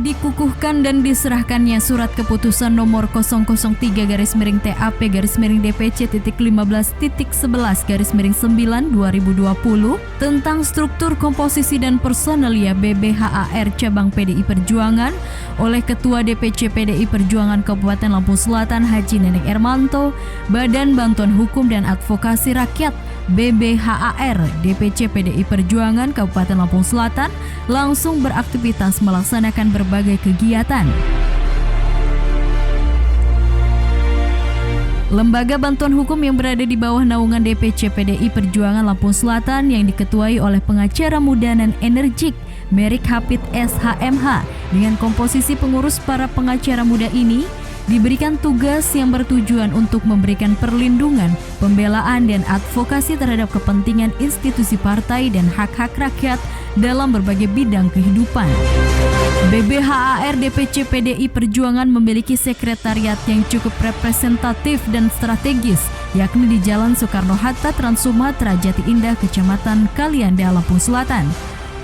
Dikukuhkan dan diserahkannya surat keputusan nomor 003-DPC-TP-15.11/2020 tentang struktur komposisi dan personalia BBHAR Cabang PDI Perjuangan oleh Ketua DPC PDI Perjuangan Kabupaten Lampung Selatan Haji Neneng Ermanto, Badan Bantuan Hukum dan Advokasi Rakyat BBHAR DPC PDI Perjuangan Kabupaten Lampung Selatan langsung beraktivitas melaksanakan berbagai kegiatan. Lembaga bantuan hukum yang berada di bawah naungan DPC PDI Perjuangan Lampung Selatan yang diketuai oleh pengacara muda dan energik Merik Hafid SHMH dengan komposisi pengurus para pengacara muda ini diberikan tugas yang bertujuan untuk memberikan perlindungan, pembelaan, dan advokasi terhadap kepentingan institusi partai dan hak-hak rakyat dalam berbagai bidang kehidupan. BBHAR DPC PDI Perjuangan memiliki sekretariat yang cukup representatif dan strategis, yakni di Jalan Soekarno-Hatta, Trans Sumatera, Jati Indah, Kecamatan Kalianda, Lampung Selatan,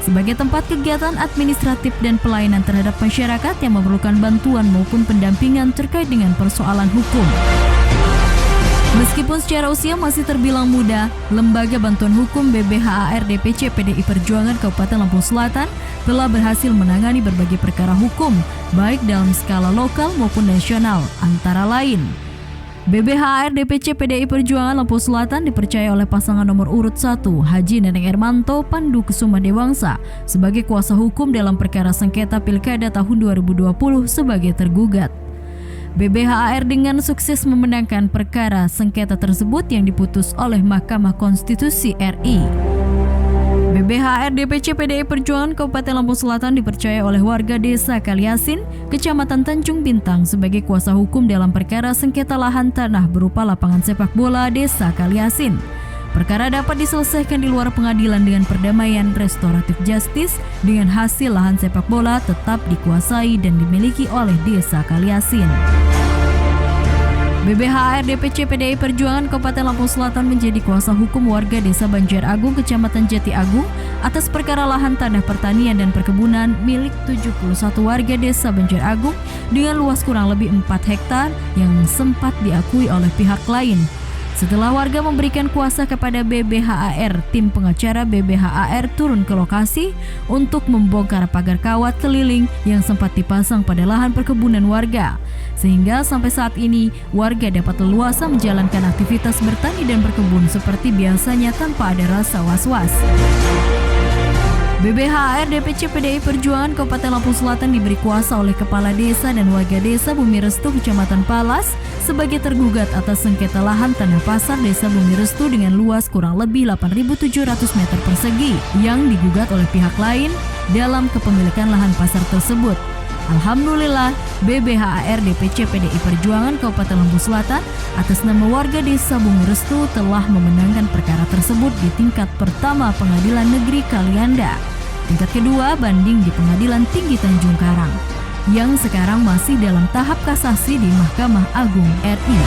sebagai tempat kegiatan administratif dan pelayanan terhadap masyarakat yang memerlukan bantuan maupun pendampingan terkait dengan persoalan hukum. Meskipun secara usia masih terbilang muda, Lembaga Bantuan Hukum BBHAR DPC PDI Perjuangan Kabupaten Lampung Selatan telah berhasil menangani berbagai perkara hukum, baik dalam skala lokal maupun nasional, antara lain BBHAR DPC PDI Perjuangan Lampung Selatan dipercaya oleh pasangan nomor urut 1 Haji Neneng Ermanto Pandu Kusuma Dewangsa sebagai kuasa hukum dalam perkara sengketa Pilkada tahun 2020 sebagai tergugat. BBHAR dengan sukses memenangkan perkara sengketa tersebut yang diputus oleh Mahkamah Konstitusi RI. BBHAR DPC PDI Perjuangan Kabupaten Lampung Selatan dipercaya oleh warga Desa Kaliasin, Kecamatan Tanjung Bintang sebagai kuasa hukum dalam perkara sengketa lahan tanah berupa lapangan sepak bola Desa Kaliasin. Perkara dapat diselesaikan di luar pengadilan dengan perdamaian restoratif justice dengan hasil lahan sepak bola tetap dikuasai dan dimiliki oleh Desa Kaliasin. BBHAR DPC PDI Perjuangan Kabupaten Lampung Selatan menjadi kuasa hukum warga Desa Banjar Agung, Kecamatan Jati Agung atas perkara lahan tanah pertanian dan perkebunan milik 71 warga Desa Banjar Agung dengan luas kurang lebih 4 hektar yang sempat diakui oleh pihak lain. Setelah warga memberikan kuasa kepada BBHAR, tim pengacara BBHAR turun ke lokasi untuk membongkar pagar kawat keliling yang sempat dipasang pada lahan perkebunan warga. Sehingga sampai saat ini, warga dapat leluasa menjalankan aktivitas bertani dan berkebun seperti biasanya tanpa ada rasa was-was. BBHAR DPC PDI Perjuangan Kabupaten Lampung Selatan diberi kuasa oleh Kepala Desa dan warga Desa Bumi Restu Kecamatan Palas sebagai tergugat atas sengketa lahan tanah pasar Desa Bumi Restu dengan luas kurang lebih 8.700 meter persegi yang digugat oleh pihak lain dalam kepemilikan lahan pasar tersebut. Alhamdulillah, BBHAR DPC PDI Perjuangan Kabupaten Lampung Selatan atas nama warga Desa Bumi Restu telah memenangkan perkara tersebut di tingkat pertama Pengadilan Negeri Kalianda, tingkat kedua banding di Pengadilan Tinggi Tanjung Karang, yang sekarang masih dalam tahap kasasi di Mahkamah Agung RI.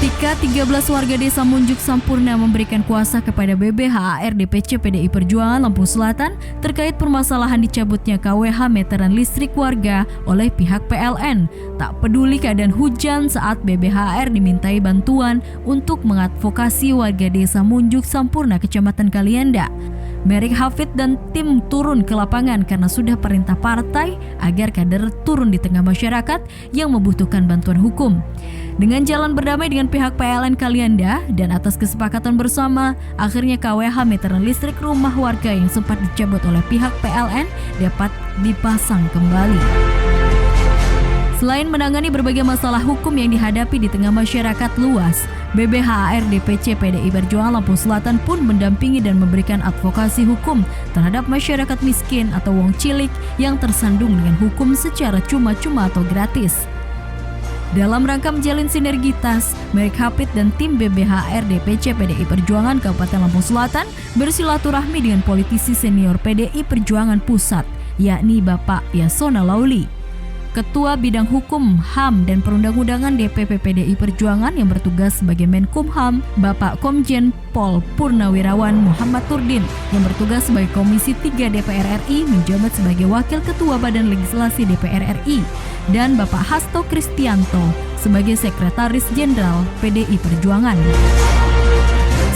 Ketika 13 warga Desa Munjuk Sampurna memberikan kuasa kepada BBHAR DPC PDI Perjuangan Lampung Selatan terkait permasalahan dicabutnya KWH meteran listrik warga oleh pihak PLN, tak peduli keadaan hujan saat BBHAR dimintai bantuan untuk mengadvokasi warga Desa Munjuk Sampurna Kecamatan Kalianda, Merik Hafid dan tim turun ke lapangan karena sudah perintah partai agar kader turun di tengah masyarakat yang membutuhkan bantuan hukum. Dengan jalan berdamai dengan pihak PLN Kalianda dan atas kesepakatan bersama, akhirnya KWH meteran listrik rumah warga yang sempat dicabut oleh pihak PLN dapat dipasang kembali. Selain menangani berbagai masalah hukum yang dihadapi di tengah masyarakat luas, BBHAR DPC PDI Perjuangan Lampung Selatan pun mendampingi dan memberikan advokasi hukum terhadap masyarakat miskin atau wong cilik yang tersandung dengan hukum secara cuma-cuma atau gratis. Dalam rangka menjalin sinergitas, Merik Hafid dan tim BBHAR DPC PDI Perjuangan Kabupaten Lampung Selatan bersilaturahmi dengan politisi senior PDI Perjuangan Pusat, yakni Bapak Yasona Lauli. Ketua Bidang Hukum, HAM, dan Perundang-undangan DPP PDI Perjuangan yang bertugas sebagai Menkumham, Bapak Komjen Pol Purnawirawan Muhammad Turdin, yang bertugas sebagai Komisi 3 DPR RI menjabat sebagai Wakil Ketua Badan Legislasi DPR RI, dan Bapak Hasto Kristianto sebagai Sekretaris Jenderal PDI Perjuangan.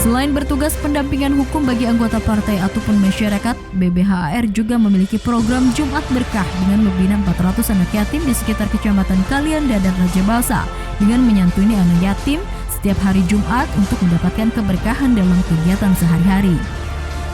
Selain bertugas pendampingan hukum bagi anggota partai ataupun masyarakat, BBHAR juga memiliki program Jumat Berkah dengan membina 400 anak yatim di sekitar Kecamatan Kalianda dan Raja Basa dengan menyantuni anak yatim setiap hari Jumat untuk mendapatkan keberkahan dalam kegiatan sehari-hari.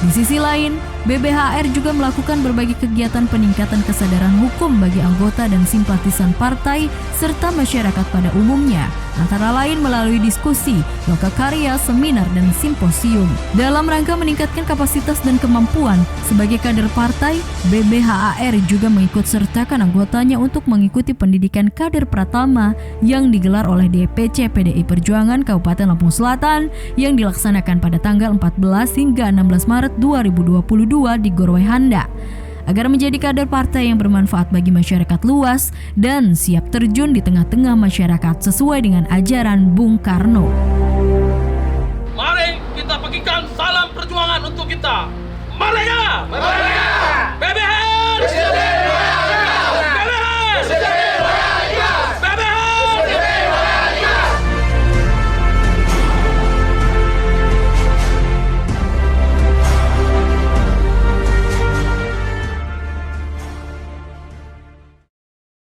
Di sisi lain, BBHAR juga melakukan berbagai kegiatan peningkatan kesadaran hukum bagi anggota dan simpatisan partai serta masyarakat pada umumnya, antara lain melalui diskusi, lokakarya, seminar, dan simposium. Dalam rangka meningkatkan kapasitas dan kemampuan sebagai kader partai, BBHAR juga mengikut sertakan anggotanya untuk mengikuti pendidikan kader pratama yang digelar oleh DPC PDI Perjuangan Kabupaten Lampung Selatan yang dilaksanakan pada tanggal 14 hingga 16 Maret 2022 di Gorowehanda, agar menjadi kader partai yang bermanfaat bagi masyarakat luas dan siap terjun di tengah-tengah masyarakat sesuai dengan ajaran Bung Karno. Mari kita bagikan salam perjuangan untuk kita. Merdeka! Merdeka!